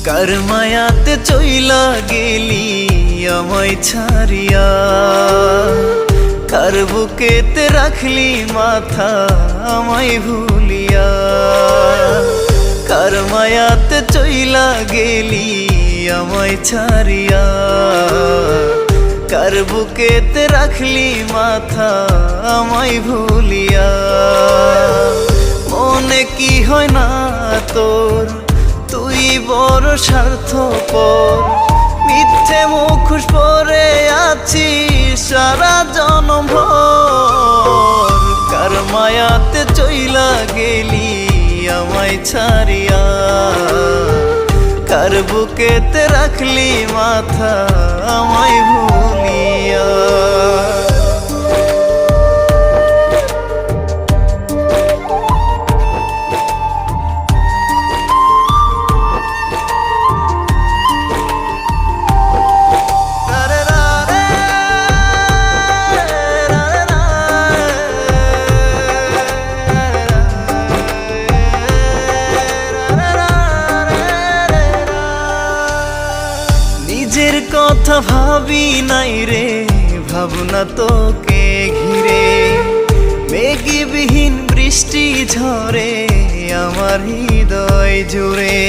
কার মায়াতে চইলা গেলি আমায় ছাড়িয়া, কার বুকেতে রাখলি মাথা আমায় ভুলিয়া। কার মায়াতে চইলা গেলি আমায় ছাড়িয়া, কার বুকেতে রাখলি মাথা আমায় ভুলিয়া। মনে কি হয় না তোর, তুই বড় স্বার্থপর, মিথ্যে মুখোশ পরে আছিস সারা জনম ভর। কার মায়াতে চইলা গেলি আমায় ছাড়িয়া, কার বুকেতে রাখলি মাথা আমায় ভুলিয়া। নিজের কথা ভাবি নাই রে, ভাবনা তোকে ঘিরে। মেঘবিহীন বৃষ্টি ঝরে আমার হৃদয় জুড়ে।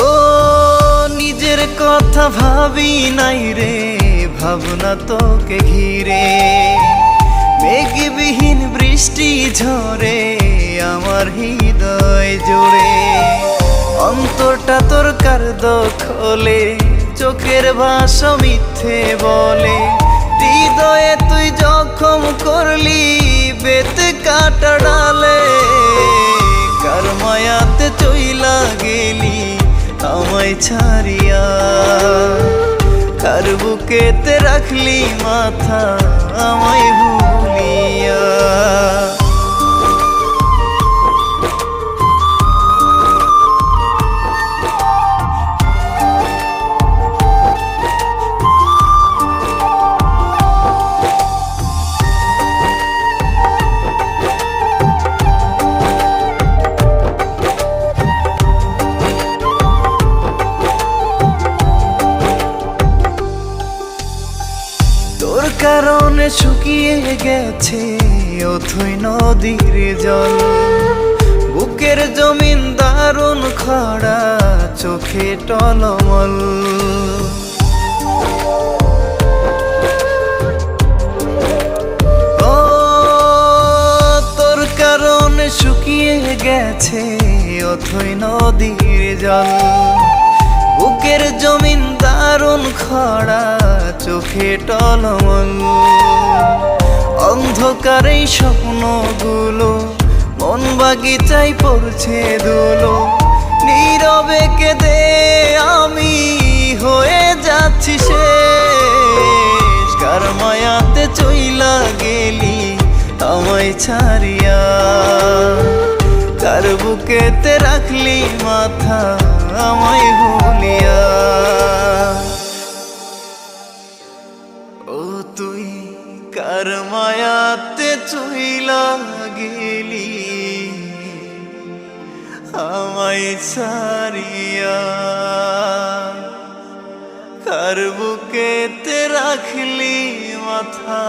ও নিজের কথা ভাবি নাই রে, ভাবনা তোকে ঘিরে। মেঘবিহীন বৃষ্টি ঝরে আমার হৃদয় জুড়ে। অন্তরটা তোর কার দখলে, চোখের ভাষা মিথ্যে বলে। হৃদয়ে তুই জখম করলি বেতে কাটা ডালে। কার মায়াতে চইলা গেলি আমায় ছাড়িয়া, কার বুকেতে রাখলি মাথা আমায় ভুলিয়া। তোর কারণে শুকিয়ে গেছে অথই নদীর জল। বুকের জমিন দারুণ খরা, চোখে টলমল। ও তোর কারণে শুকিয়ে গেছে অথই নদীর জল। বুকের জমিন দারুণ খরা, চোখে টলমল। অন্ধকারে স্বপ্নগুলো মন বাগিচায় পড়ছে ধুলো। নীরবে কেঁদে আমি হয়ে যাচ্ছি শেষ। কার মায়াতে চইলা গেলি আমায় ছাড়িয়া, কার বুকেতে রাখলি মাথা আমায় ভুলিয়া। ও তুই কার মায়াতে চইলা গেলি আমায় ছাড়িয়া, কার বুকেতে রাখলি মাথা